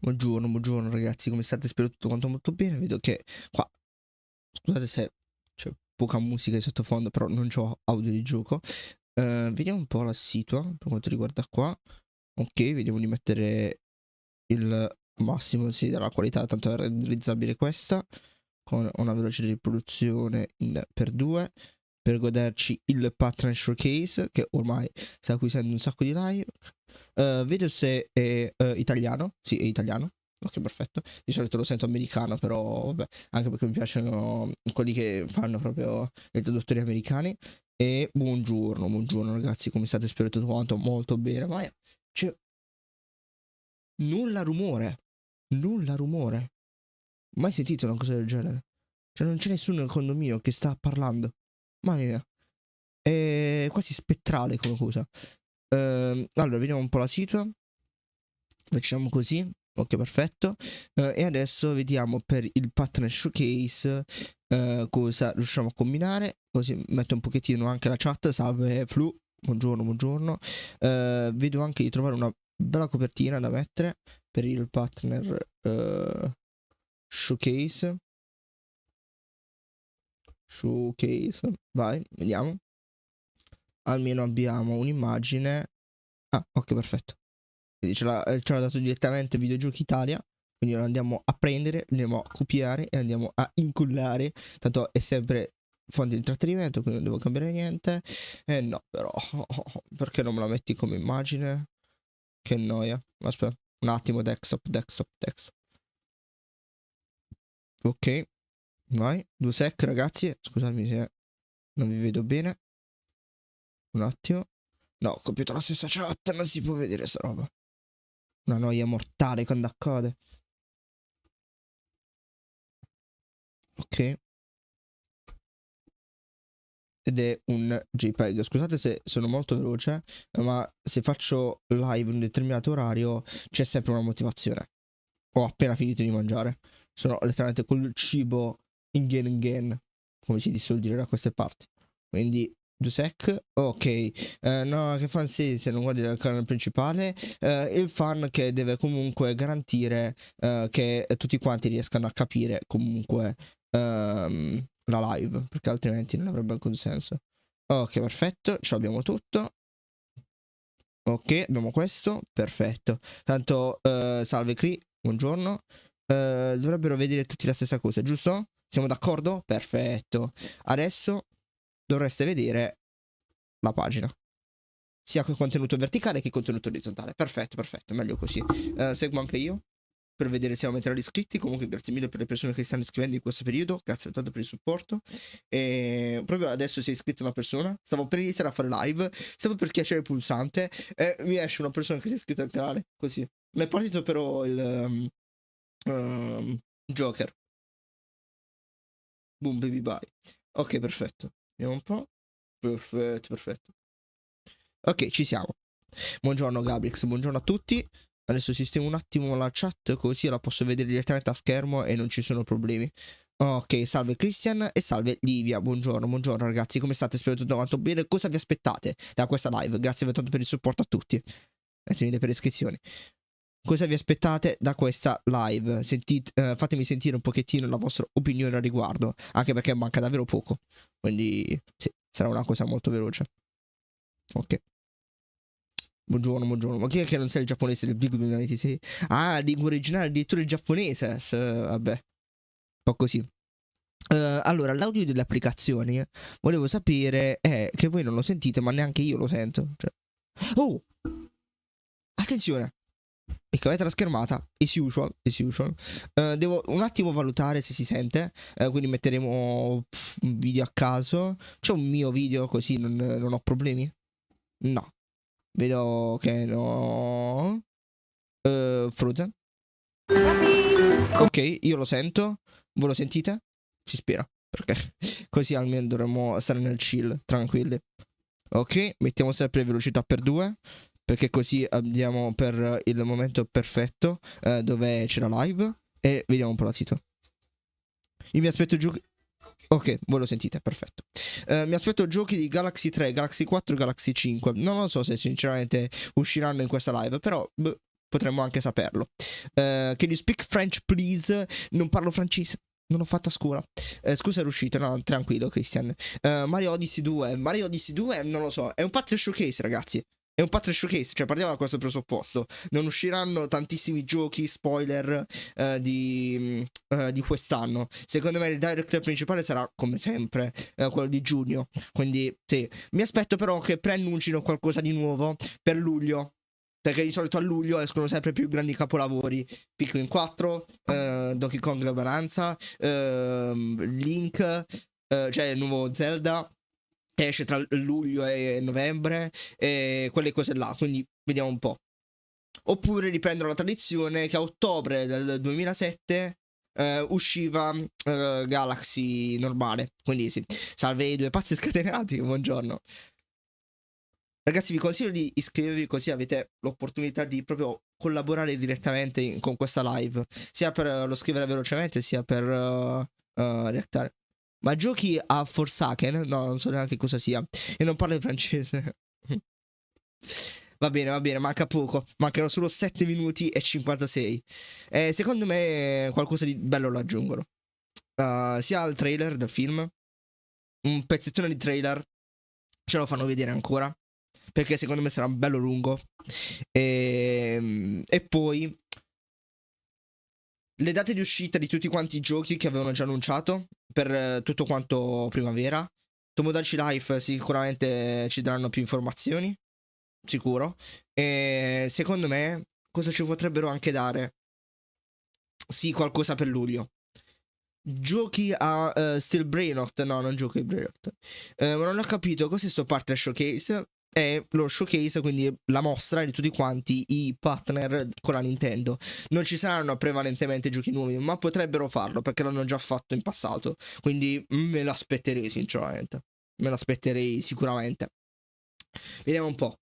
Buongiorno ragazzi, come state? Spero tutto quanto molto bene. Vedo che qua, scusate se c'è poca musica di sottofondo, però non c'ho audio di gioco. Vediamo un po' la situa per quanto riguarda qua. Ok, vediamo di mettere il massimo sì, della qualità, tanto è realizzabile questa, con una velocità di riproduzione in per 2 per goderci il Patner Showcase che ormai sta acquisendo un sacco di live. Vedo se è italiano. Sì, è italiano. Ok, perfetto. Di solito lo sento americano, però vabbè, anche perché mi piacciono quelli che fanno proprio i traduttori americani. E buongiorno ragazzi, come state? Spero tutto quanto molto bene. Ma cioè, nulla rumore. Mai sentito una cosa del genere? Cioè, non c'è nessuno nel condominio che sta parlando. Mamma mia. È quasi spettrale come cosa. Allora, vediamo un po' la situa. Facciamo così. Ok, perfetto. E adesso vediamo per il Patner Showcase cosa riusciamo a combinare. Così metto un pochettino anche la chat. Salve Flu. Buongiorno. Vedo anche di trovare una bella copertina da mettere per il Patner Showcase. Vai, vediamo. Almeno abbiamo un'immagine. Ah, ok, perfetto. Quindi ce l'ha dato direttamente Videogiochi Italia. Quindi lo andiamo a prendere, lo andiamo a copiare e andiamo a incollare. Tanto è sempre fonte di intrattenimento, quindi non devo cambiare niente. No, però, perché non me la metti come immagine? Che noia. Aspetta, un attimo, desktop. Ok, vai, 2 sec, ragazzi. Scusatemi se non vi vedo bene. Un attimo. No, ho copiato la stessa chat, non si può vedere sta roba. Una noia mortale quando accade. Ok. Ed è un JPEG. Scusate se sono molto veloce, ma se faccio live in un determinato orario c'è sempre una motivazione. Ho appena finito di mangiare. Sono letteralmente col cibo in come si suol dire da queste parti. Quindi 2 sec. Ok. No, che fan sì, se non guardi il canale principale. Il fan che deve comunque garantire che tutti quanti riescano a capire comunque la live, perché altrimenti non avrebbe alcun senso. Ok, perfetto, ce l'abbiamo tutto. Ok, abbiamo questo, perfetto. Tanto, salve Cri, buongiorno. Dovrebbero vedere tutti la stessa cosa, giusto? Siamo d'accordo? Perfetto. Adesso dovreste vedere la pagina. Sia con contenuto verticale che contenuto orizzontale. Perfetto, meglio così. Seguo anche io per vedere se aumenterà gli iscritti. Comunque grazie mille per le persone che stanno iscrivendo in questo periodo, grazie tanto per il supporto. E proprio adesso si è iscritta una persona, stavo per iniziare a fare live, stavo per schiacciare il pulsante e mi esce una persona che si è iscritta al canale, così. Mi è partito però il Joker. Boom baby bye. Ok, perfetto. Vediamo un po'. Perfetto. Ok, ci siamo. Buongiorno Gabrix, buongiorno a tutti. Adesso sistemo un attimo la chat così la posso vedere direttamente a schermo e non ci sono problemi. Ok, salve Christian e salve Livia. Buongiorno ragazzi, come state? Spero tutto quanto bene. Cosa vi aspettate da questa live? Grazie tanto per il supporto a tutti. Grazie mille per le iscrizioni. Cosa vi aspettate da questa live? Fatemi sentire un pochettino la vostra opinione al riguardo, anche perché manca davvero poco. Quindi sì, sarà una cosa molto veloce. Ok. Buongiorno. Ma chi è che non sa il giapponese del Big 2026? Ah, lingua originale addirittura il giapponese. Vabbè, un po' così. Allora, l'audio delle applicazioni volevo sapere è che voi non lo sentite, ma neanche io lo sento. Cioè. Oh! Attenzione! Ecco, avete la schermata, as usual. Devo un attimo valutare se si sente, quindi metteremo un video a caso. C'è un mio video così non ho problemi? No. Vedo che no. Frozen. Ok, io lo sento. Voi lo sentite? Si spera. Perché così almeno dovremmo stare nel chill, tranquilli. Ok, mettiamo sempre velocità per 2. Perché così andiamo per il momento perfetto dove c'è la live. E vediamo un po' la situazione. Io mi aspetto giochi. Ok, voi lo sentite, perfetto. Mi aspetto giochi di Galaxy 3, Galaxy 4 e Galaxy 5. Non lo so se sinceramente usciranno in questa live, però potremmo anche saperlo. Can you speak French please? Non parlo francese, non ho fatto a scuola. Scusa, è uscito, no, tranquillo Christian. Mario Odyssey 2, non lo so, è un Patner showcase, ragazzi. È un Patner showcase, cioè partiamo da questo presupposto. Non usciranno tantissimi giochi spoiler di quest'anno. Secondo me il direct principale sarà come sempre quello di giugno. Quindi sì, mi aspetto però che preannuncino qualcosa di nuovo per luglio, perché di solito a luglio escono sempre più grandi capolavori. Pikmin 4, Donkey Kong Bonanza, Link, cioè il nuovo Zelda esce tra luglio e novembre, e quelle cose là, quindi vediamo un po'. Oppure riprendono la tradizione che a ottobre del 2007 usciva Galaxy normale, quindi sì, salve i due pazzi scatenati, buongiorno. Ragazzi, vi consiglio di iscrivervi, così avete l'opportunità di proprio collaborare direttamente con questa live, sia per lo scrivere velocemente, sia per reactare. Ma giochi a Forsaken? No, non so neanche cosa sia. E non parlo in francese. Va bene, manca poco. Mancano solo 7 minuti e 56. Secondo me qualcosa di bello lo aggiungono. Sia il trailer del film, un pezzettone di trailer ce lo fanno vedere ancora, perché secondo me sarà bello lungo. E poi le date di uscita di tutti quanti i giochi che avevano già annunciato per tutto quanto primavera. Tomodachi Life sicuramente ci daranno più informazioni, sicuro. E secondo me cosa ci potrebbero anche dare? Sì, qualcosa per luglio. Giochi a Steel Brainot? No, non giochi a Brainot. Ma non ho capito cos'è sto Partner Showcase. È lo showcase, quindi la mostra di tutti quanti i partner con la Nintendo. Non ci saranno prevalentemente giochi nuovi, ma potrebbero farlo perché l'hanno già fatto in passato. Quindi me l'aspetterei sinceramente. Me l'aspetterei sicuramente. Vediamo un po'.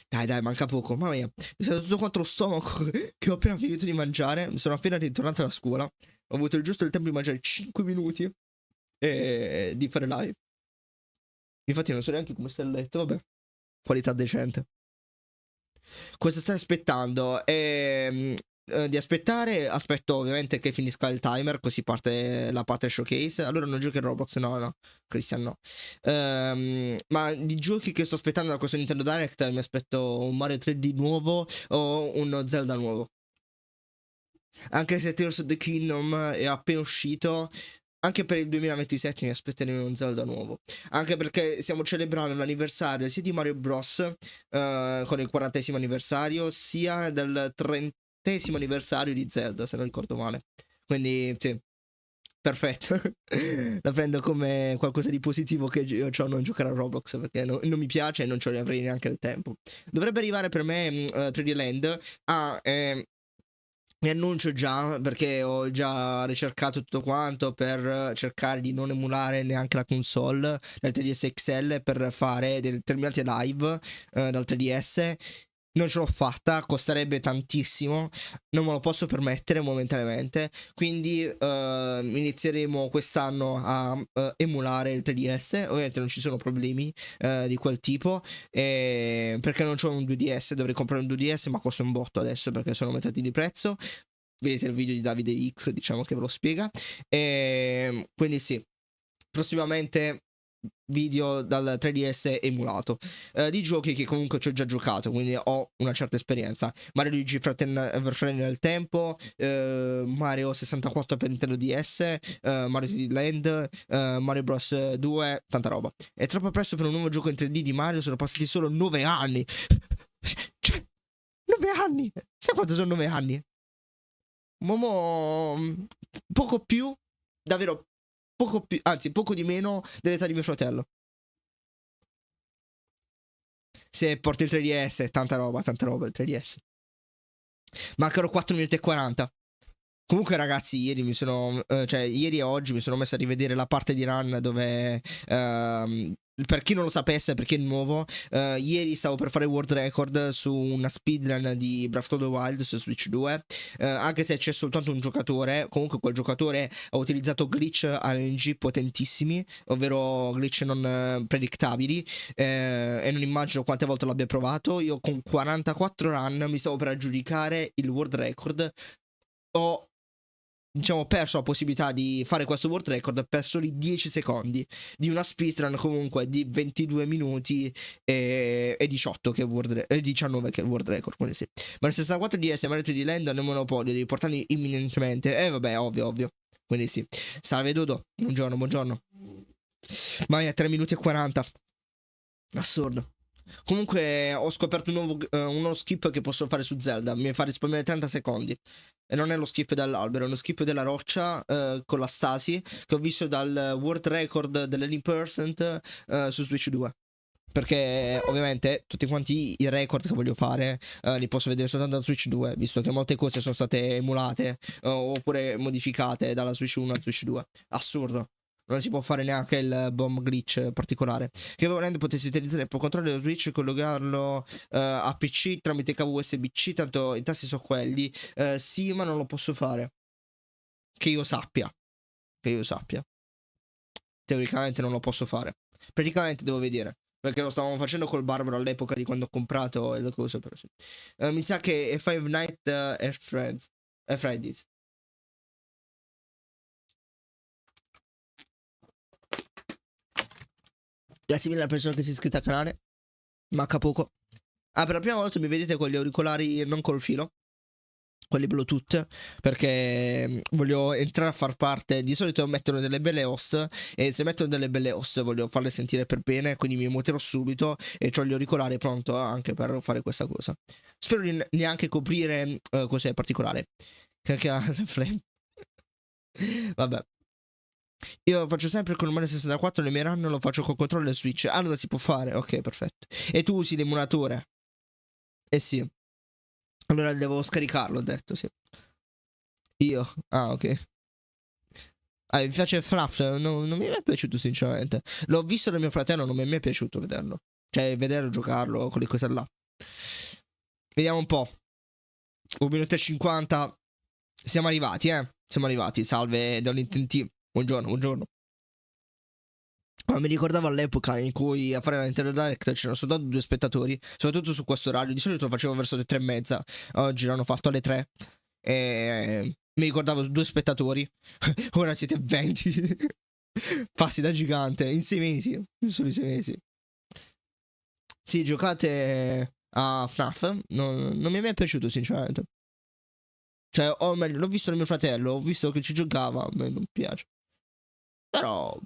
Dai, manca poco. Mamma mia, mi sono tutto quanto lo stomaco che ho appena finito di mangiare. Mi sono appena ritornato da scuola. Ho avuto giusto il tempo di mangiare 5 minuti e di fare live. Infatti non so neanche come sta il letto, vabbè. Qualità decente. Cosa stai aspettando? Di aspettare, aspetto ovviamente che finisca il timer, così parte la parte showcase. Allora non giochi a Roblox, no, Christian no. Ma di giochi che sto aspettando da questo Nintendo Direct mi aspetto un Mario 3D nuovo o uno Zelda nuovo. Anche se Tears of the Kingdom è appena uscito, anche per il 2027 mi aspetterei un Zelda nuovo. Anche perché stiamo celebrando l'anniversario sia di Mario Bros. Con il 40° anniversario, sia del 30° anniversario di Zelda, se non ricordo male. Quindi, sì, perfetto. La prendo come qualcosa di positivo che io ho non giocare a Roblox, perché non mi piace e non ce ne avrei neanche il tempo. Dovrebbe arrivare per me 3D Land a... mi annuncio già, perché ho già ricercato tutto quanto per cercare di non emulare neanche la console del 3DS XL per fare determinati live dal 3DS. Non ce l'ho fatta, costerebbe tantissimo, non me lo posso permettere momentaneamente, quindi inizieremo quest'anno a emulare il 3DS. Ovviamente non ci sono problemi di quel tipo, perché non c'ho un 2DS, dovrei comprare un 2DS, ma costa un botto adesso perché sono aumentati di prezzo. Vedete il video di Davide X, diciamo, che ve lo spiega. Quindi sì, prossimamente video dal 3DS emulato di giochi che comunque ci ho già giocato, quindi ho una certa esperienza. Mario Luigi Fratelli nel tempo, Mario 64 per Nintendo DS, Mario 3D Land, Mario Bros 2, tanta roba. È troppo presto per un nuovo gioco in 3D di Mario, sono passati solo 9 anni. Cioè, 9 anni! Sai quanto sono 9 anni? Momo, poco più, davvero poco più, anzi poco di meno dell'età di mio fratello. Se porti il 3DS, tanta roba il 3DS. Mancano 4 minuti e 40. Comunque ragazzi, ieri ieri e oggi mi sono messo a rivedere la parte di run dove per chi non lo sapesse, perché è nuovo, ieri stavo per fare world record su una speedrun di Breath of the Wild su Switch 2, anche se c'è soltanto un giocatore. Comunque quel giocatore ha utilizzato glitch RNG potentissimi, ovvero glitch non predictabili, e non immagino quante volte l'abbia provato. Io con 44 run mi stavo per aggiudicare il world record. Ho, diciamo, perso la possibilità di fare questo world record per soli 10 secondi di una speedrun comunque di 22 minuti e 18 che è e 19 che è il world record, quindi sì. Ma il 64 DS Mario 3D Land hanno il monopolio, devi portarli imminentemente. Vabbè, ovvio. Quindi sì. Salve Dodo, buongiorno. Ma è 3 minuti e 40. Assurdo. Comunque ho scoperto uno skip che posso fare su Zelda. Mi fa risparmiare 30 secondi. E non è lo skip dall'albero, è lo skip della roccia con la stasi, che ho visto dal world record dell'80% su Switch 2. Perché ovviamente tutti quanti i record che voglio fare li posso vedere soltanto da Switch 2, visto che molte cose sono state emulate oppure modificate dalla Switch 1 al Switch 2. Assurdo. Non si può fare neanche il bomb glitch particolare. Che volendo potessi utilizzare il Pro Controller dello Switch e collegarlo a PC tramite cavo USB-C, tanto i tasti sono quelli. Sì, ma non lo posso fare. Che io sappia. Teoricamente non lo posso fare. Praticamente devo vedere. Perché lo stavamo facendo col Barbaro all'epoca di quando ho comprato le cose. Però sì. Mi sa che è Five Nights at Freddy's. Grazie mille alla persona che si è iscritta al canale. Manca poco. Per la prima volta mi vedete con gli auricolari non col filo, quelli Bluetooth, perché voglio entrare a far parte. Di solito mettono delle belle host, e se mettono delle belle host voglio farle sentire per bene, quindi mi muterò subito e ho gli auricolari pronto anche per fare questa cosa. Spero di neanche coprire cos'è particolare. Vabbè. Io faccio sempre con il Mario 64, le mie run lo faccio con controller Switch. Allora si può fare, ok, perfetto. E tu usi l'emulatore? Sì. Allora devo scaricarlo, ho detto, sì. Io? Ok. Mi piace Fluff, non mi è piaciuto sinceramente. L'ho visto da mio fratello, non mi è mai piaciuto vederlo. Cioè, vederlo, giocarlo, con le cose là. Vediamo un po'. 1 minuto e 50. Siamo arrivati, Siamo arrivati, salve dall'intenti. Buongiorno. Ma mi ricordavo all'epoca in cui a fare la Nintendo Direct c'erano soltanto 2 spettatori, soprattutto su questo orario. Di solito lo facevo verso le 3:30. Oggi l'hanno fatto alle 3. E mi ricordavo 2 spettatori. Ora siete 20. Passi da gigante in 6 mesi. In soli 6 mesi. Sì, giocate a FNAF. Non mi è mai piaciuto sinceramente. Cioè, o meglio, l'ho visto da mio fratello, ho visto che ci giocava, a me non piace. Però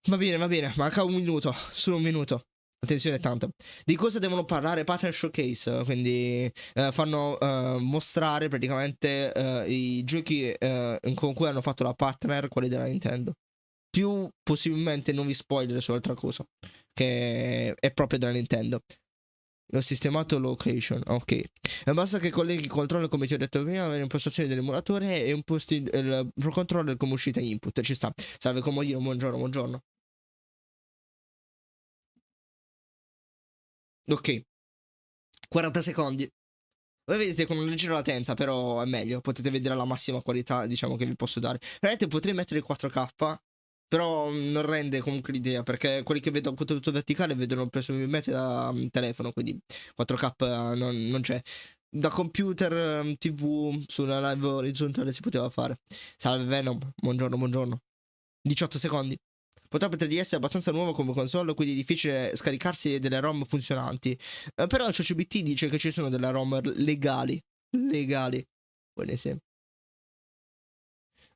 va bene, manca un minuto, solo un minuto. Attenzione tanto. Di cosa devono parlare? Patner Showcase, quindi fanno mostrare praticamente i giochi con cui hanno fatto la partner, quelli della Nintendo. Più possibilmente non vi spoiler su altra cosa, che è proprio della Nintendo. Ho sistemato location, ok. Basta che colleghi il controller, come ti ho detto prima, avere impostazioni dell'emulatore e imposti il Pro Controller come uscita input. Ci sta. Salve comodino, buongiorno. Ok. 40 secondi. Voi vedete con una leggera latenza, però è meglio. Potete vedere la massima qualità, diciamo, che vi posso dare. Veramente potrei mettere il 4K, però non rende comunque l'idea, perché quelli che vedono contenuto verticale vedono presumibilmente da telefono, quindi 4K non c'è. Da computer, TV, sulla live orizzontale si poteva fare. Salve Venom, buongiorno. 18 secondi. Potrebbe 3DS è abbastanza nuovo come console, quindi è difficile scaricarsi delle ROM funzionanti. Però il CCBT dice che ci sono delle ROM legali. Quindi sì.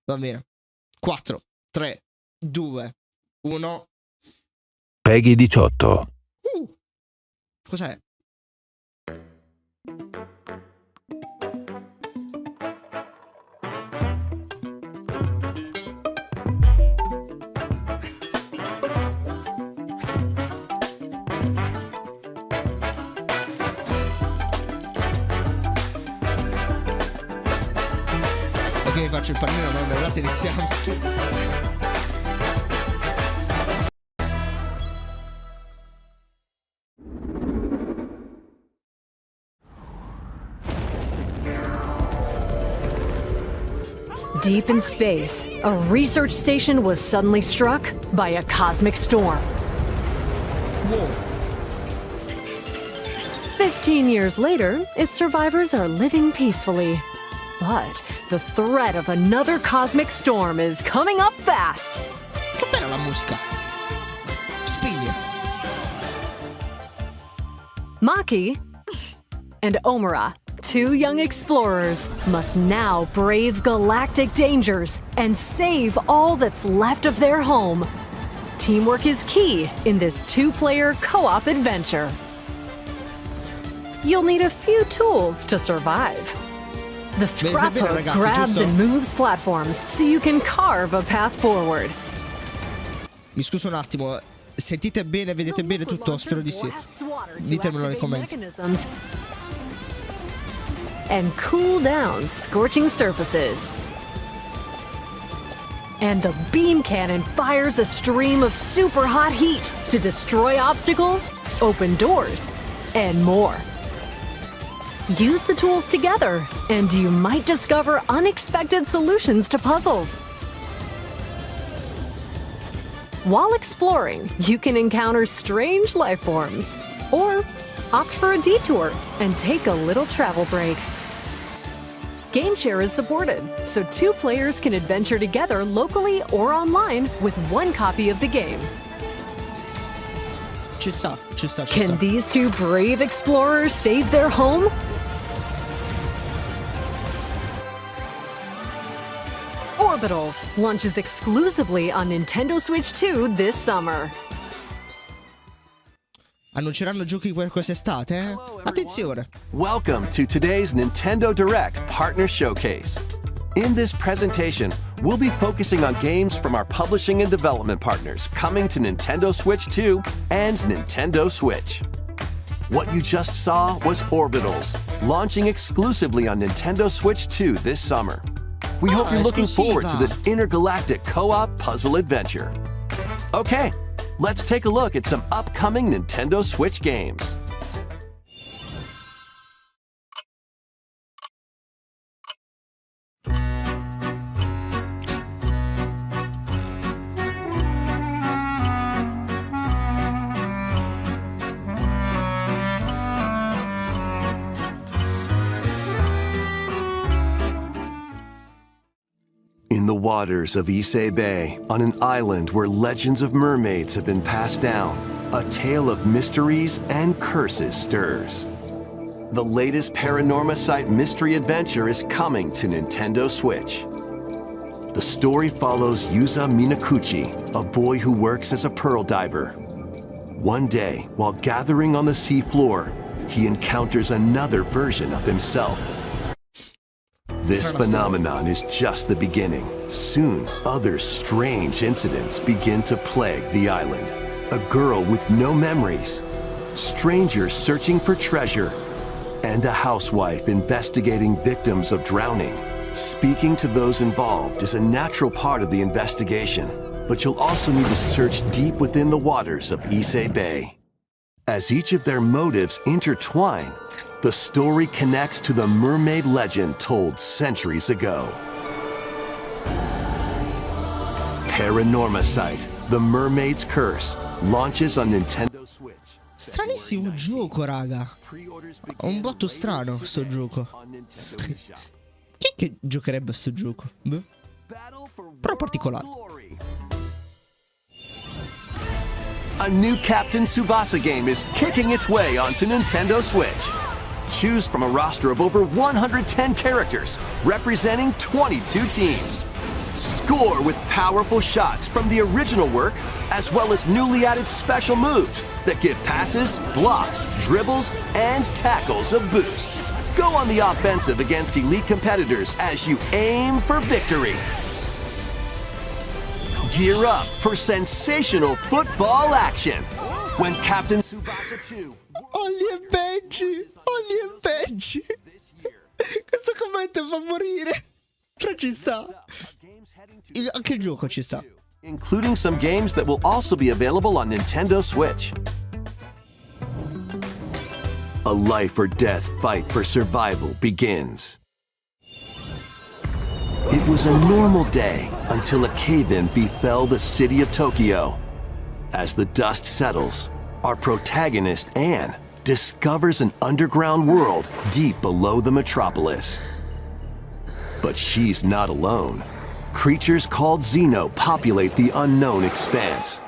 Va bene. 4, 3, 2, 1. Peggy 18. Cos'è? Ok, faccio il panino, non guardate, iniziamo. Deep in space, a research station was suddenly struck by a cosmic storm. Wow. 15 years later, its survivors are living peacefully. But the threat of another cosmic storm is coming up fast. Che bella la musica. Spiglia. Maki and Omura, two young explorers, must now brave galactic dangers and save all that's left of their home. Teamwork is key in this two-player co-op adventure. You'll need a few tools to survive. The scrapbook ragazzi, grabs giusto? and moves platforms so you can carve a path forward. Mi scuso un attimo. Sentite bene, vedete bene tutto? Spero di sì. Ditemelo nei commenti. And cool down scorching surfaces. And the beam cannon fires a stream of super hot heat to destroy obstacles, open doors, and more. Use the tools together, and you might discover unexpected solutions to puzzles. While exploring, you can encounter strange life forms, or opt for a detour and take a little travel break. Game share is supported, so two players can adventure together locally or online with one copy of the game. Ci sta, ci sta, ci Can sta. these two brave explorers save their home? Orbitals launches exclusively on Nintendo Switch 2 this summer. Annunceranno giochi per quest'estate, eh? Attenzione! Welcome to today's Nintendo Direct Partner Showcase. In this presentation, we'll be focusing on games from our publishing and development partners coming to Nintendo Switch 2 and Nintendo Switch. What you just saw was Orbitals, launching exclusively on Nintendo Switch 2 this summer. We hope you're looking forward to this intergalactic co-op puzzle adventure. Okay, let's take a look at some upcoming Nintendo Switch games. In the waters of Issei Bay, on an island where legends of mermaids have been passed down, a tale of mysteries and curses stirs. The latest Paranorma Site mystery adventure is coming to Nintendo Switch. The story follows Yuza Minakuchi, a boy who works as a pearl diver. One day, while gathering on the seafloor, he encounters another version of himself. This phenomenon is just the beginning. Soon, other strange incidents begin to plague the island. A girl with no memories, strangers searching for treasure, and a housewife investigating victims of drowning. Speaking to those involved is a natural part of the investigation, but you'll also need to search deep within the waters of Issei Bay. As each of their motives intertwine, the story connects to the mermaid legend told centuries ago. Paranorma Site, The Mermaid's Curse, launches on Nintendo Switch. Stranissimo gioco, raga. Un botto strano sto gioco. Chi è che giocherebbe a sto gioco? Beh. Però particolare. A new Captain Tsubasa game is kicking its way onto Nintendo Switch. Choose from a roster of over 110 characters, representing 22 teams. Score with powerful shots from the original work, as well as newly added special moves that give passes, blocks, dribbles, and tackles a boost. Go on the offensive against elite competitors as you aim for victory. Gear up for sensational football action when Captain Tsubasa 2... Olli e Benji! Olli e Benji! Questo commento fa morire! Però ci sta! Anche il gioco ci sta! Including some games that will also be available on Nintendo Switch. A life or death fight for survival begins. It was a normal day until a cave-in befell the city of Tokyo. As the dust settles, our protagonist, Anne, discovers an underground world deep below the metropolis. But she's not alone. Creatures called Xeno populate the unknown expanse.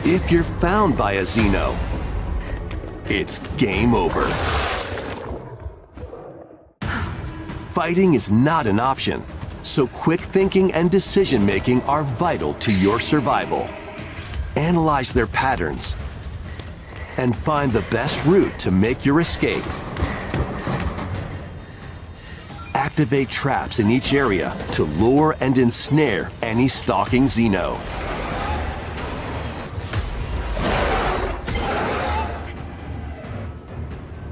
If you're found by a Xeno, it's game over. Fighting is not an option, so quick thinking and decision-making are vital to your survival. Analyze their patterns and find the best route to make your escape. Activate traps in each area to lure and ensnare any stalking Xeno.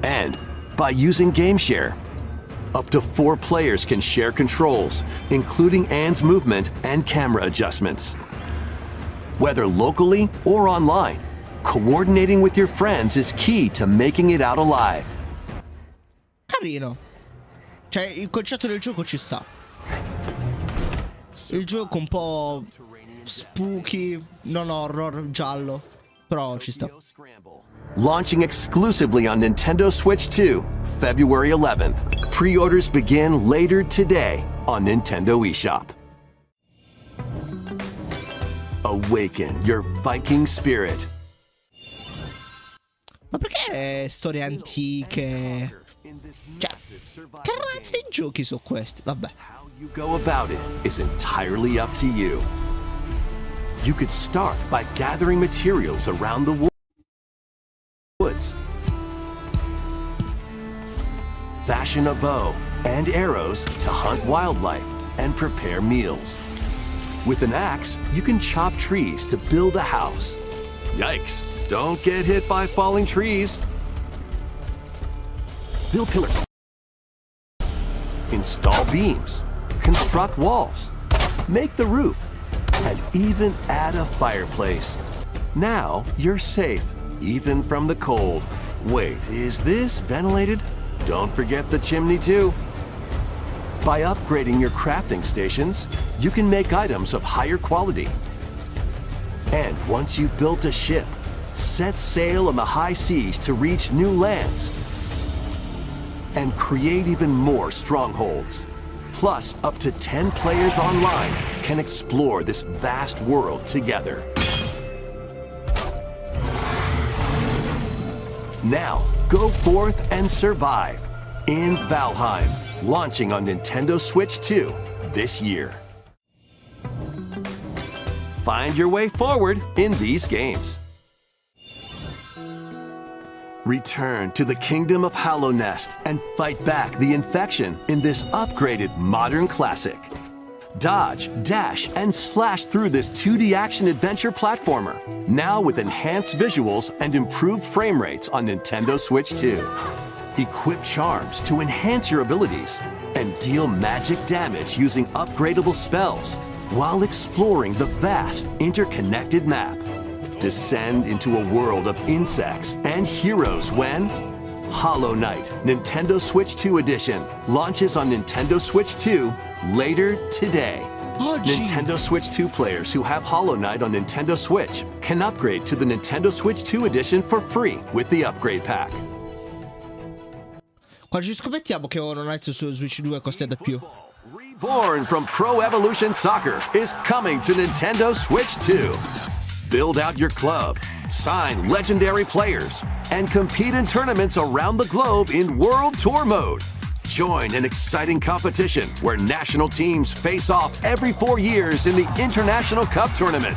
And by using GameShare, up to 4 players can share controls, including Anne's movement and camera adjustments. Whether locally or online, coordinating with your friends is key to making it out alive. Carino. Cioè, il concetto del gioco ci sta. Il gioco un po' spooky, non horror, giallo, però ci sta. Launching exclusively on Nintendo Switch 2, February 11th. Pre-orders begin later today on Nintendo eShop. Awaken your Viking spirit. Ma perché storie antiche? Cioè, che razza di giochi sono questi? Vabbè. How you go about it is entirely up to you. You could start by gathering materials around the woods. Fashion a bow and arrows to hunt wildlife and prepare meals. With an axe, you can chop trees to build a house. Yikes, don't get hit by falling trees. Build pillars. Install beams. Construct walls. Make the roof. And even add a fireplace. Now you're safe, even from the cold. Wait, is this ventilated? Don't forget the chimney too. By upgrading your crafting stations, you can make items of higher quality. And once you've built a ship, set sail on the high seas to reach new lands and create even more strongholds. Plus, up to 10 players online can explore this vast world together. Now, go forth and survive in Valheim, launching on Nintendo Switch 2 this year. Find your way forward in these games. Return to the kingdom of Hallownest and fight back the infection in this upgraded modern classic. Dodge, dash, and slash through this 2D action adventure platformer, now with enhanced visuals and improved frame rates on Nintendo Switch 2. Equip charms to enhance your abilities and deal magic damage using upgradable spells while exploring the vast interconnected map. Descend into a world of insects and heroes when Hollow Knight Nintendo Switch 2 Edition launches on Nintendo Switch 2 later today. Nintendo Switch 2 players who have Hollow Knight on Nintendo Switch can upgrade to the Nintendo Switch 2 Edition for free with the upgrade pack. Quando ci scommettiamo che Hollow Knight su Switch 2 costa di più. Reborn from Pro Evolution Soccer is coming to Nintendo Switch 2. Build out your club, sign legendary players, and compete in tournaments around the globe in World Tour mode. Join an exciting competition where national teams face off every 4 years in the International Cup Tournament.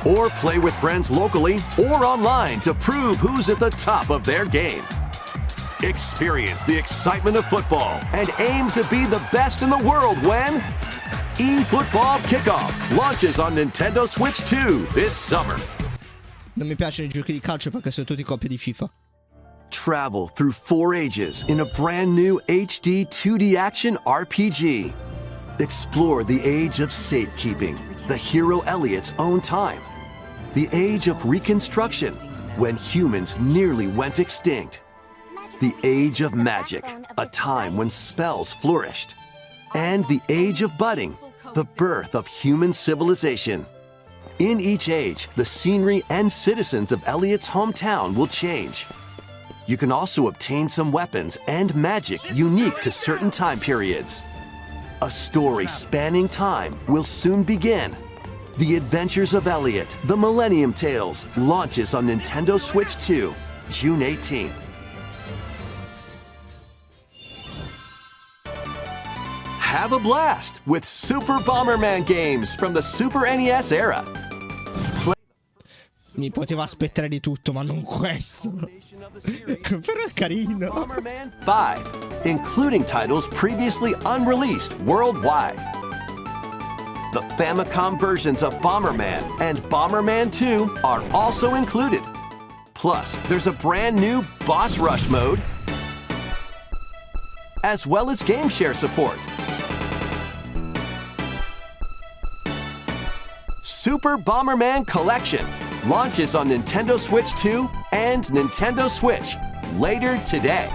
Or play with friends locally or online to prove who's at the top of their game. Experience the excitement of football and aim to be the best in the world when eFootball Kickoff launches on Nintendo Switch 2 this summer. Non mi piacciono i giochi di calcio perché sono tutti copie di FIFA. Travel through 4 ages in a brand new HD 2D action RPG. Explore the age of safekeeping, the hero Elliot's own time. The age of reconstruction, when humans nearly went extinct. the Age of Magic, a time when spells flourished. And the Age of Budding, the birth of human civilization. In each age, the scenery and citizens of Elliot's hometown will change. You can also obtain some weapons and magic unique to certain time periods. A story spanning time will soon begin. The Adventures of Elliot, The Millennium Tales, launches on Nintendo Switch 2, June 18th. Have a blast with Super Bomberman games from the Super NES era. Mi poteva aspettare di tutto, ma non questo. Però è carino. Bomberman 5, including titles previously unreleased worldwide. The Famicom versions of Bomberman and Bomberman 2 are also included. Plus, there's a brand new Boss Rush mode, as well as game share support. Super Bomberman Collection launches on Nintendo Switch 2 and Nintendo Switch later today.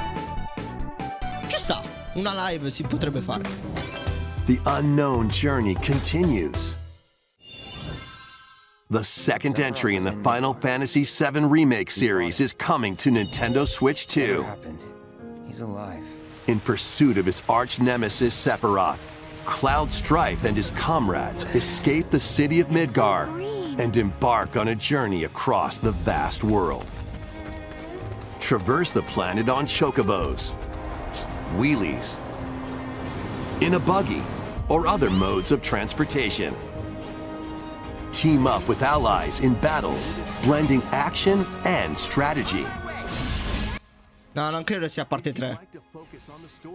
Ci sta, una live si potrebbe fare. The unknown journey continues. The second entry in the Final Fantasy VII Remake series is coming to Nintendo Switch 2. He's alive. In pursuit of his arch nemesis Sephiroth, Cloud Strife and his comrades escape the city of Midgar and embark on a journey across the vast world. Traverse the planet on chocobos, wheelies, in a buggy, or other modes of transportation. Team up with allies in battles, blending action and strategy. No, non credo sia parte 3.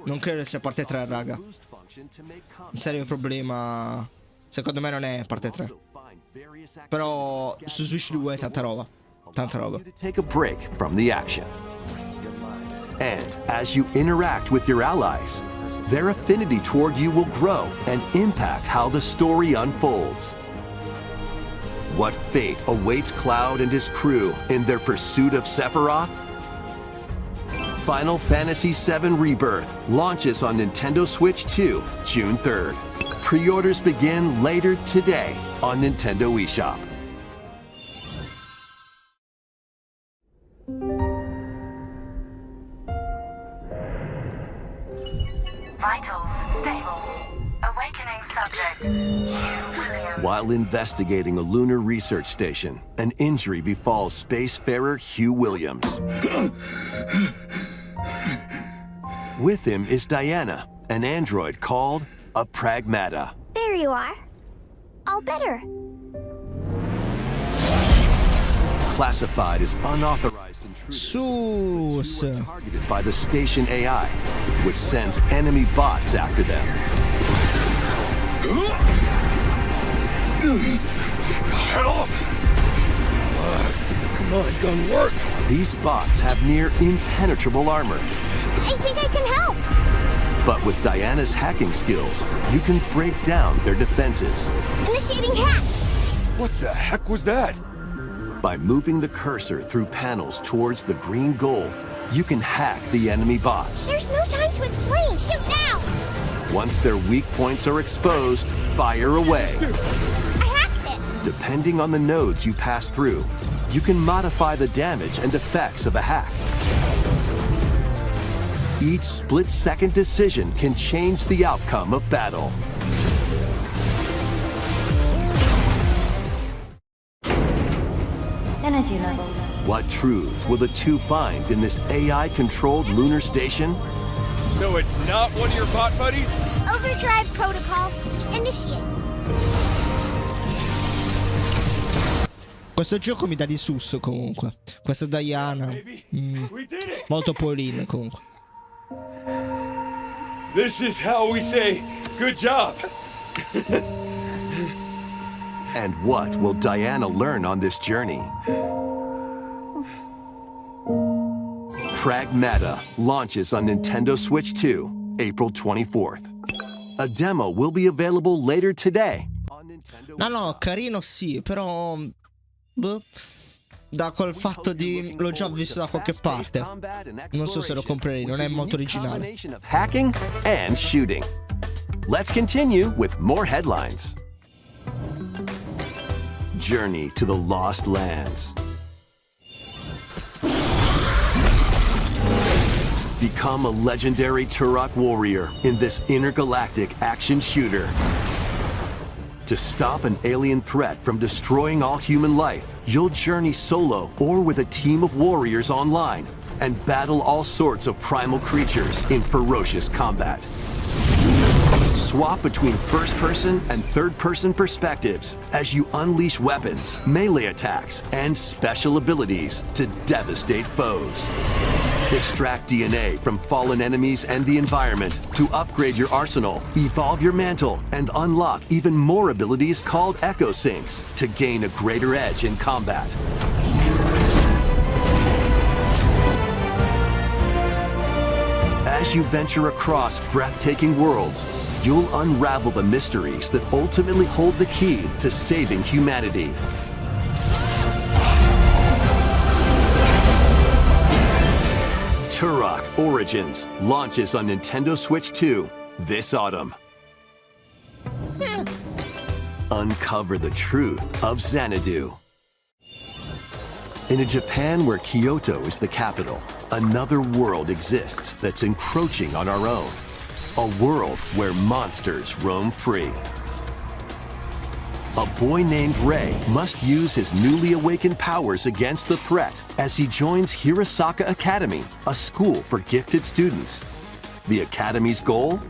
Non credo sia parte 3, raga. Un serio problema. Secondo me non è parte 3. Però su Switch 2 tanta roba. Tanta roba. Take a break from the action. And as you interact with your allies, their affinity toward you will grow and impact how the story unfolds. What fate awaits Cloud and his crew in their pursuit of Sephiroth? Final Fantasy VII Rebirth launches on Nintendo Switch 2, June 3rd. Pre-orders begin later today on Nintendo eShop. Vitals stable. Awakening subject, Hugh Williams. While investigating a lunar research station, an injury befalls spacefarer Hugh Williams. With him is Diana, an android called a Pragmata. There you are. All better. Classified as unauthorized intruders, Sus. who are targeted by the station AI, which sends enemy bots after them. Help! Come on, gun work! These bots have near impenetrable armor. I think I can help. But with Diana's hacking skills, you can break down their defenses. Initiating hack. What the heck was that? By moving the cursor through panels towards the green goal, you can hack the enemy bots. There's no time to explain. Shoot now. Once their weak points are exposed, fire away. I hacked it. Depending on the nodes you pass through, you can modify the damage and effects of a hack. Each split-second decision can change the outcome of battle. Energy levels. What truths will the two find in this AI-controlled lunar station? So it's not one of your bot buddies? Overdrive protocols. Initiate. Questo gioco mi dà di sus comunque. Questa Diana. We did it! Molto Pauline comunque. This is how we say, good job! And what will Diana learn on this journey? Pragmata launches on Nintendo Switch 2, April 24th. A demo will be available later today on Nintendo. No, carino sì, però. Boh. da quel fatto di l'ho già visto da qualche parte. Non so se lo comprerei, non è molto originale. Hacking and shooting. Let's continue with more headlines. Journey to the Lost Lands. Become a legendary Turok warrior in this intergalactic action shooter. To stop an alien threat from destroying all human life, you'll journey solo or with a team of warriors online and battle all sorts of primal creatures in ferocious combat. Swap between first-person and third-person perspectives as you unleash weapons, melee attacks, and special abilities to devastate foes. Extract DNA from fallen enemies and the environment to upgrade your arsenal, evolve your mantle, and unlock even more abilities called Echo Syncs to gain a greater edge in combat. As you venture across breathtaking worlds, you'll unravel the mysteries that ultimately hold the key to saving humanity. Turok Origins launches on Nintendo Switch 2 this autumn. Uncover the truth of Xanadu. In a Japan where Kyoto is the capital, another world exists that's encroaching on our own. A world where monsters roam free. A boy named Ray must use his newly awakened powers against the threat as he joins Hirasaka Academy, a school for gifted students. The Academy's goal?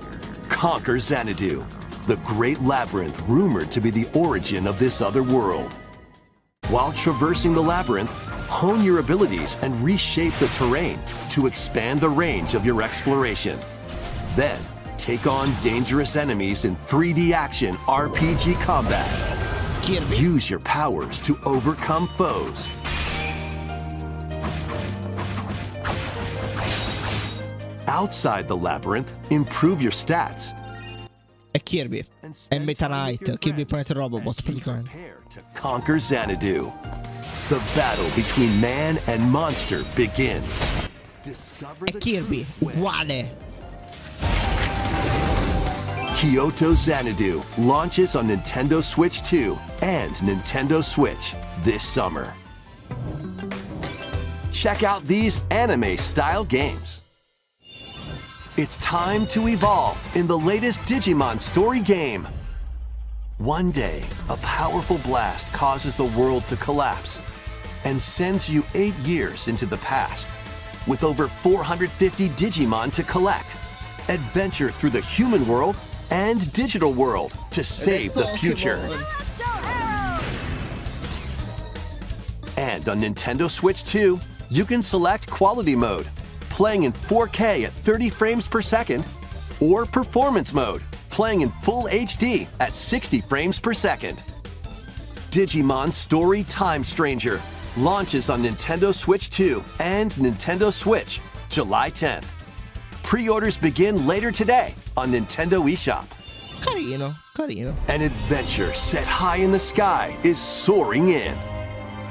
Conquer Xanadu, the great labyrinth rumored to be the origin of this other world. While traversing the labyrinth, hone your abilities and reshape the terrain to expand the range of your exploration. Then, take on dangerous enemies in 3D action RPG combat. Use your powers to overcome foes. Outside the labyrinth, improve your stats. È Kirby. È Meta Knight. Kirby Planet Robot praticamente. Prepare to conquer Xanadu. The battle between man and monster begins. È Kirby, uguale. Kyoto Xanadu launches on Nintendo Switch 2 and Nintendo Switch this summer. Check out these anime-style games. It's time to evolve in the latest Digimon story game. One day, a powerful blast causes the world to collapse and sends you 8 years into the past. With over 450 Digimon to collect, adventure through the human world and digital world to save the future. And on Nintendo Switch 2, you can select Quality Mode, playing in 4K at 30 frames per second, or Performance Mode, playing in Full HD at 60 frames per second. Digimon Story Time Stranger launches on Nintendo Switch 2 and Nintendo Switch July 10th. Pre-orders begin later today on Nintendo eShop. Carino, carino. An adventure set high in the sky is soaring in.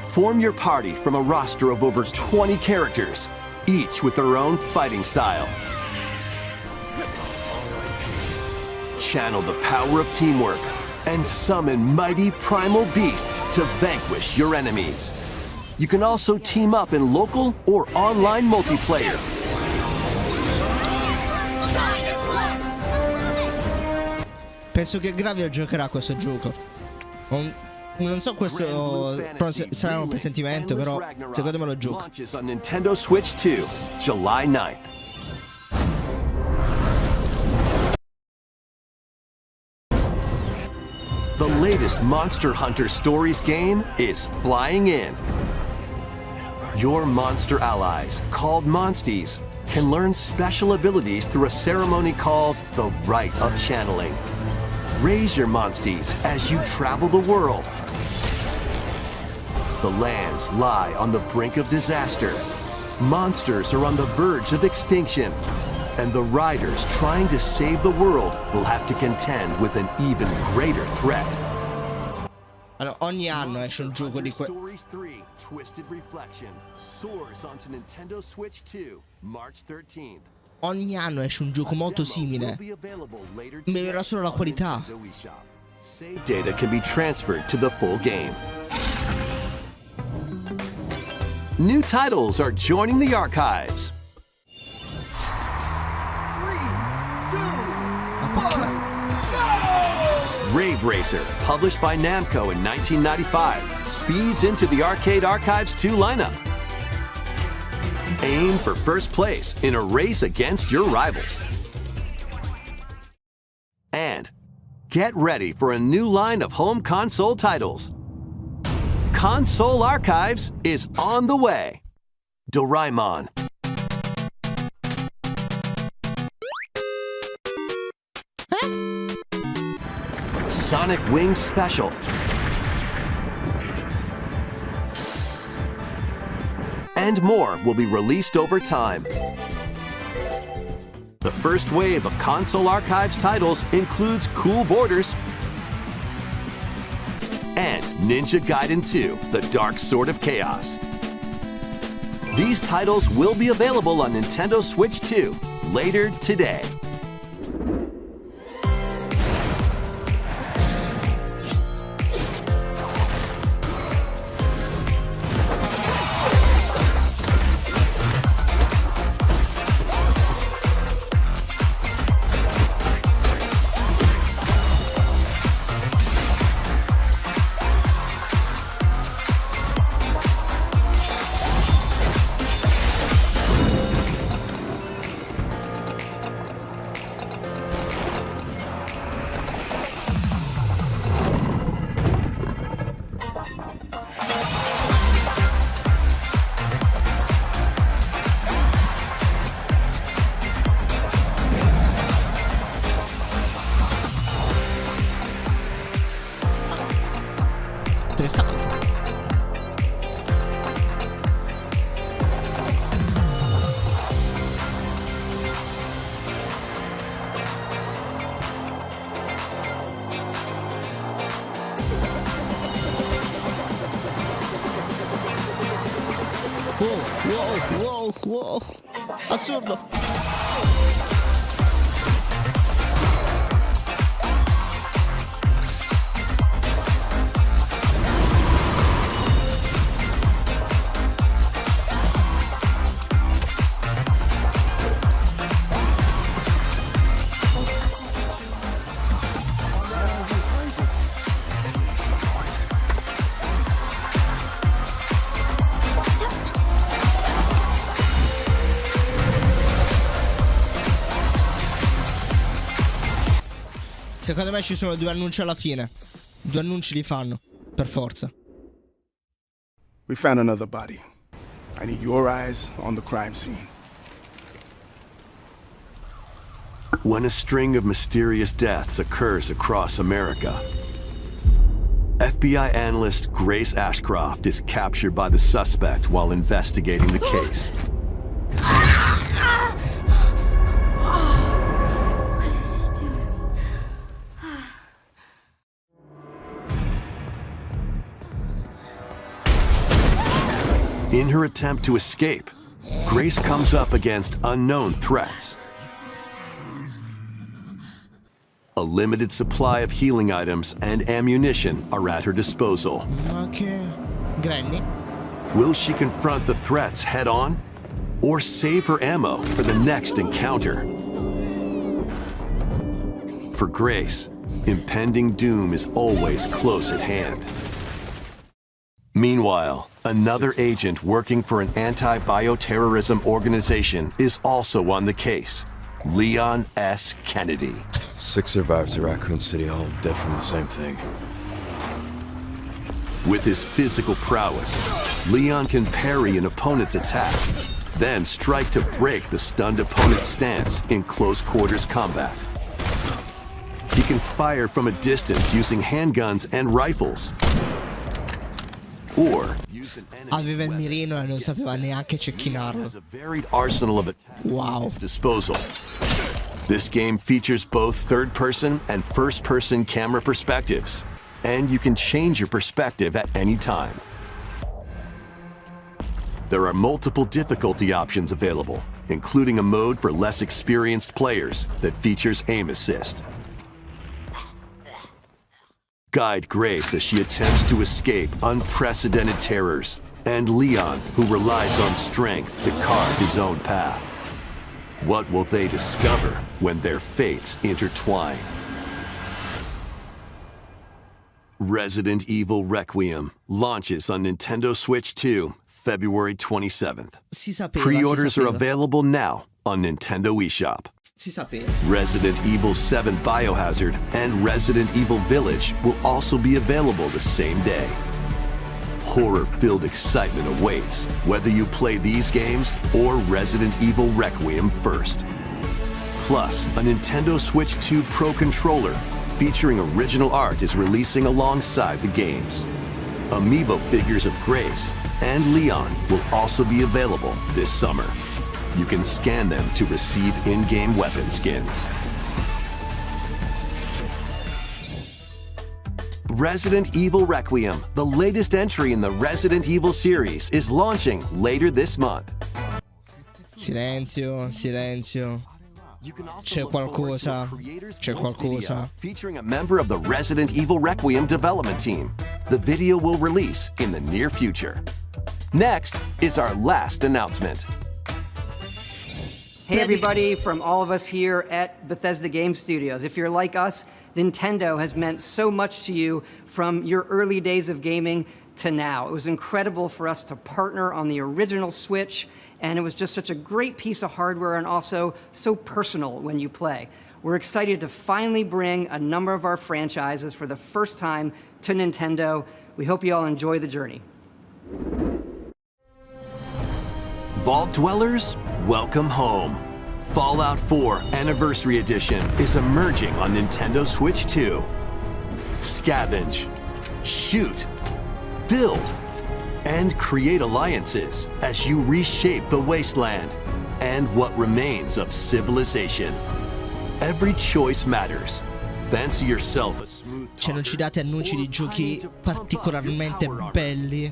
Form your party from a roster of over 20 characters, each with their own fighting style. Channel the power of teamwork and summon mighty primal beasts to vanquish your enemies. You can also team up in local or online multiplayer. Penso che Gravio giocherà questo gioco. Non so questo sarà un presentimento, però secondo me lo gioco. Launches on Nintendo Switch 2, July 9th. The latest Monster Hunter Stories game is flying in. Your monster allies, called Monsties, can learn special abilities through a ceremony called the Rite of Channeling. Raise your Monsties as you travel the world. The lands lie on the brink of disaster. Monsters are on the verge of extinction. And the riders trying to save the world will have to contend with an even greater threat. Allora, ogni anno esce un gioco di Stories 3 Twisted Reflection soars onto Nintendo Switch 2 March 13th. Ogni anno esce un gioco molto simile. Migliora solo la qualità. Save data can be transferred to the full game. New titles are joining the archives. Rave Racer, published by Namco in 1995, speeds into the Arcade Archives 2 lineup. Aim for first place in a race against your rivals. And get ready for a new line of home console titles. Console Archives is on the way. Doraemon. Sonic Wings Special. And more will be released over time. The first wave of Console Archives titles includes Cool Borders and Ninja Gaiden 2, The Dark Sword of Chaos. These titles will be available on Nintendo Switch 2 later today. Interessante. Wow. Assurdo. Secondo me ci sono due annunci alla fine. Due annunci li fanno, per forza. We found another body. I need your eyes on the crime scene. When a string of mysterious deaths occurs across America, FBI analyst Grace Ashcroft is captured by the suspect while investigating the case. In her attempt to escape, Grace comes up against unknown threats. A limited supply of healing items and ammunition are at her disposal. Okay. Granny. Will she confront the threats head-on, or save her ammo for the next encounter? For Grace, impending doom is always close at hand. Meanwhile, another agent working for an anti-bioterrorism organization is also on the case, Leon S. Kennedy. 6 survivors of Raccoon City Home, dead from the same thing. With his physical prowess, Leon can parry an opponent's attack, then strike to break the stunned opponent's stance in close quarters combat. He can fire from a distance using handguns and rifles, or use an Aveva il mirino e non sapeva neanche cecchinarlo. has a varied arsenal of attacks Wow. at his disposal. This game features both third-person and first-person camera perspectives, and you can change your perspective at any time. There are multiple difficulty options available, including a mode for less experienced players that features aim assist. Guide Grace as she attempts to escape unprecedented terrors, and Leon, who relies on strength to carve his own path. What will they discover when their fates intertwine? Resident Evil Requiem launches on Nintendo Switch 2, February 27th. Pre-orders are available now on Nintendo eShop. Resident Evil 7 Biohazard and Resident Evil Village will also be available the same day. Horror-filled excitement awaits whether you play these games or Resident Evil Requiem first. Plus, a Nintendo Switch 2 Pro controller featuring original art is releasing alongside the games. Amiibo figures of Grace and Leon will also be available this summer. You can scan them to receive in-game weapon skins. Resident Evil Requiem, the latest entry in the Resident Evil series, is launching later this month. Silenzio, silenzio. C'è qualcosa. C'è qualcosa. Featuring a member of the Resident Evil Requiem development team. The video will release in the near future. Next is our last announcement. Hey everybody, from all of us here at Bethesda Game Studios. If you're like us, Nintendo has meant so much to you from your early days of gaming to now. It was incredible for us to partner on the original Switch, and it was just such a great piece of hardware and also so personal when you play. We're excited to finally bring a number of our franchises for the first time to Nintendo. We hope you all enjoy the journey. Vault Dwellers, welcome home. Fallout 4 Anniversary Edition is emerging on Nintendo Switch 2. Scavenge, shoot, build, and create alliances as you reshape the wasteland and what remains of civilization. Every choice matters. Fancy yourself a smooth Cioè non ci date annunci di giochi particolarmente belli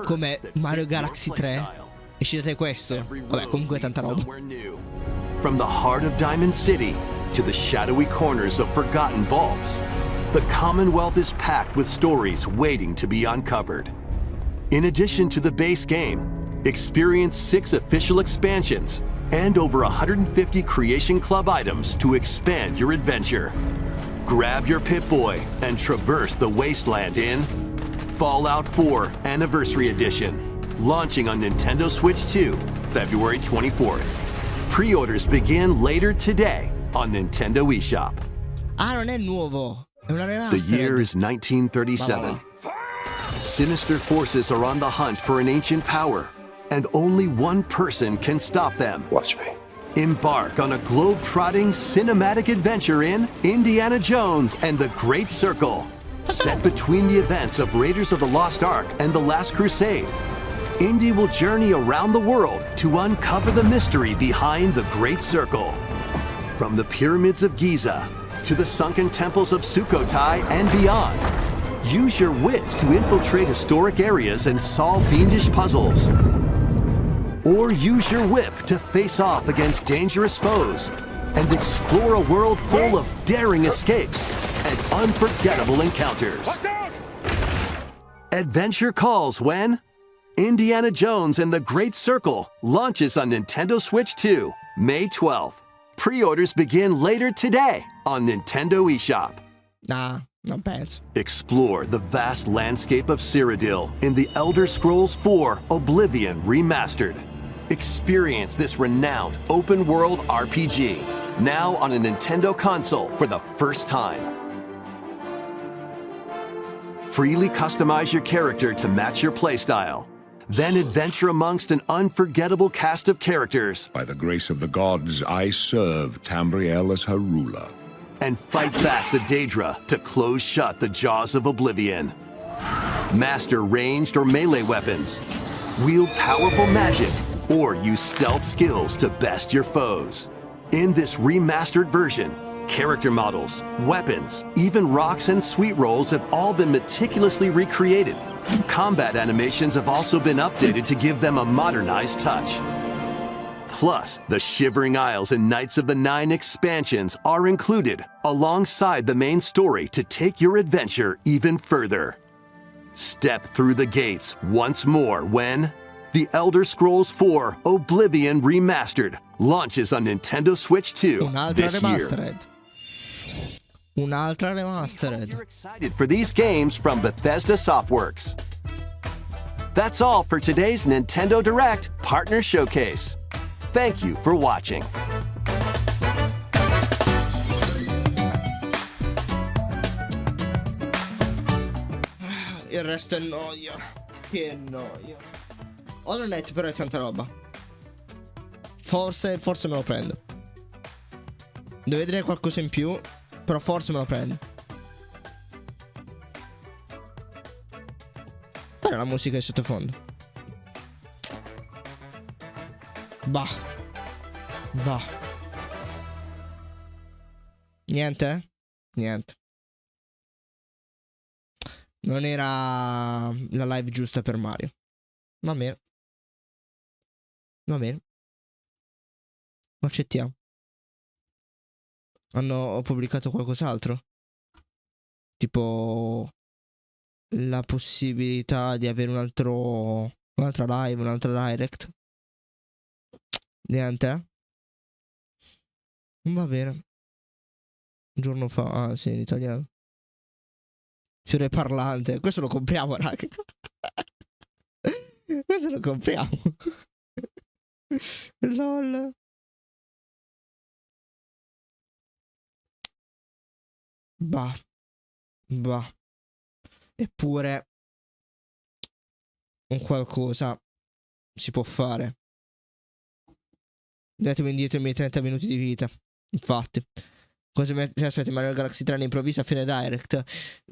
come Mario Galaxy 3 e ci date questo. Vabbè, comunque tanta roba. From the heart of Diamond City to the shadowy corners of forgotten vaults, the Commonwealth is packed with stories waiting to be uncovered. In addition to the base game, experience 6 official expansions and over 150 Creation Club items to expand your adventure. Grab your Pip-Boy and traverse the wasteland in Fallout 4 Anniversary Edition, launching on Nintendo Switch 2, February 24th. Pre-orders begin later today on Nintendo eShop. Ah, non è nuovo. È una The remastered. year is 1937. Sinister forces are on the hunt for an ancient power, and only one person can stop them. Watch me. Embark on a globe-trotting cinematic adventure in Indiana Jones and the Great Circle. Set between the events of Raiders of the Lost Ark and The Last Crusade, Indy will journey around the world to uncover the mystery behind the Great Circle. From the pyramids of Giza to the sunken temples of Sukhothai and beyond, use your wits to infiltrate historic areas and solve fiendish puzzles. Or use your whip to face off against dangerous foes and explore a world full of daring escapes and unforgettable encounters. Adventure calls when Indiana Jones and the Great Circle launches on Nintendo Switch 2, May 12th. Pre-orders begin later today on Nintendo eShop. Nah, non penso. Explore the vast landscape of Cyrodiil in the Elder Scrolls 4 Oblivion Remastered. Experience this renowned open-world RPG, now on a Nintendo console for the first time. Freely customize your character to match your playstyle. Then adventure amongst an unforgettable cast of characters. By the grace of the gods, I serve Tamriel as her ruler. And fight back the Daedra to close shut the jaws of Oblivion. Master ranged or melee weapons. Wield powerful magic, or use stealth skills to best your foes. In this remastered version, Character models, weapons, even rocks and sweet rolls have all been meticulously recreated. Combat animations have also been updated to give them a modernized touch. Plus, the Shivering Isles and Knights of the Nine expansions are included alongside the main story to take your adventure even further. Step through the gates once more when The Elder Scrolls 4 Oblivion Remastered launches on Nintendo Switch 2 this year. Un'altra remastered. You're excited for these games from Bethesda Softworks. That's all for today's Nintendo Direct Partner Showcase. Thank you for watching. Il resto è noia. Che noia. HoloNet però è tanta roba. Forse me lo prendo. Devo vedere qualcosa in più, però forse me lo prendo. Però la musica è sottofondo. Bah. Niente? Niente. Non era la live giusta per Mario. Va bene. Lo accettiamo. Hanno pubblicato qualcos'altro? Tipo la possibilità di avere un'altra live, un'altra direct. Niente? Va bene. Un giorno fa, ah sì, in italiano. Fiore parlante. Questo lo compriamo, raga. Questo lo compriamo. LOL. Bah. Eppure un qualcosa si può fare. Datemi indietro i miei 30 minuti di vita. Infatti. Cosa mi aspetti? Mario Galaxy 3 improvvisa a fine direct?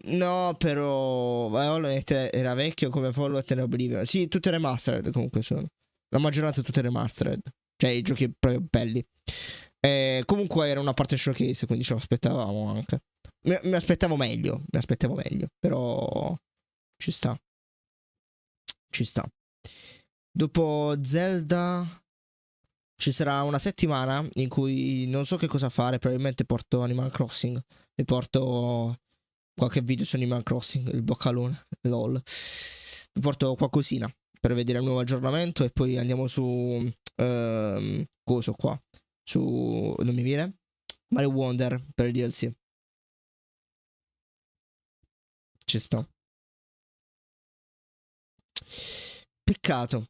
No, però HoloNet era vecchio come Fallout e Oblivion. Sì, tutte remastered comunque sono. La maggioranza tutte remastered. Cioè i giochi proprio belli. Comunque era una parte showcase, quindi ce lo aspettavamo anche. Mi aspettavo meglio. Però ci sta. Dopo Zelda ci sarà una settimana in cui non so che cosa fare. Probabilmente porto Animal Crossing e porto qualche video su Animal Crossing, il boccalone, lol. Vi porto qualcosina per vedere il nuovo aggiornamento e poi andiamo su coso qua, su, non mi viene, Mario Wonder per il DLC. Ci sta. Peccato.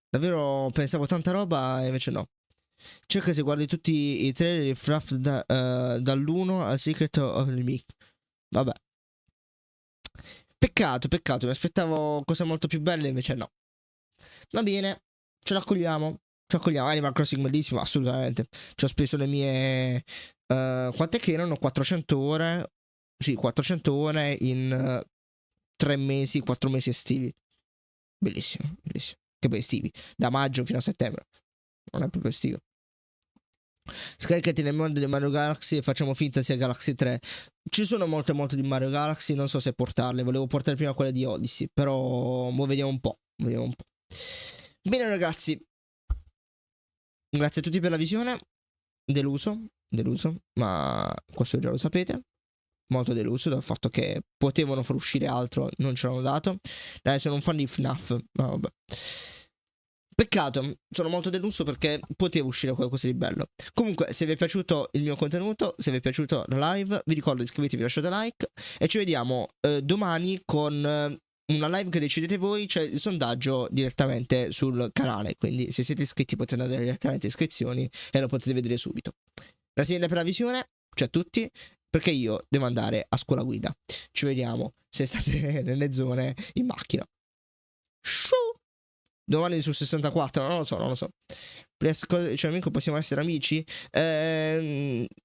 Davvero pensavo tanta roba e invece no. Cerca se guardi tutti i trailer di FNAF dall'1 al Secret of the Meek. Vabbè. Peccato. Mi aspettavo cose molto più belle invece no. Va bene. Ce l'accogliamo. Animal Crossing bellissimo, assolutamente. Ci ho speso le mie quant'è che erano? 400 ore. Sì, 400 ore in 3 mesi, 4 mesi estivi. Bellissimo. Che poi estivi, da maggio fino a settembre. Non è proprio estivo. Scaricati nel mondo di Mario Galaxy e facciamo finta sia Galaxy 3. Ci sono molte di Mario Galaxy, non so se portarle. Volevo portare prima quelle di Odyssey, però vediamo un po'. Bene ragazzi, grazie a tutti per la visione. Deluso, ma questo già lo sapete. Molto deluso dal fatto che potevano far uscire altro, non ce l'hanno dato. Dai, sono un fan di FNAF, ma vabbè. Peccato, sono molto deluso perché poteva uscire qualcosa di bello. Comunque, se vi è piaciuto il mio contenuto, se vi è piaciuto la live, vi ricordo di iscrivervi, lasciate like e ci vediamo domani con una live che decidete voi, cioè il sondaggio direttamente sul canale. Quindi se siete iscritti potete andare direttamente in iscrizioni e lo potete vedere subito. Grazie mille per la visione, ciao a tutti. Perché io devo andare a scuola guida. Ci vediamo se state nelle zone in macchina. Domani su 64, non lo so. Cioè, amico, possiamo essere amici?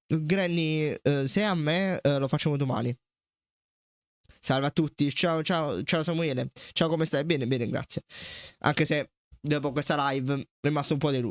Granny, se a me lo facciamo domani. Salve a tutti. Ciao Samuele. Ciao, come stai? Bene, grazie. Anche se dopo questa live è rimasto un po' deluso.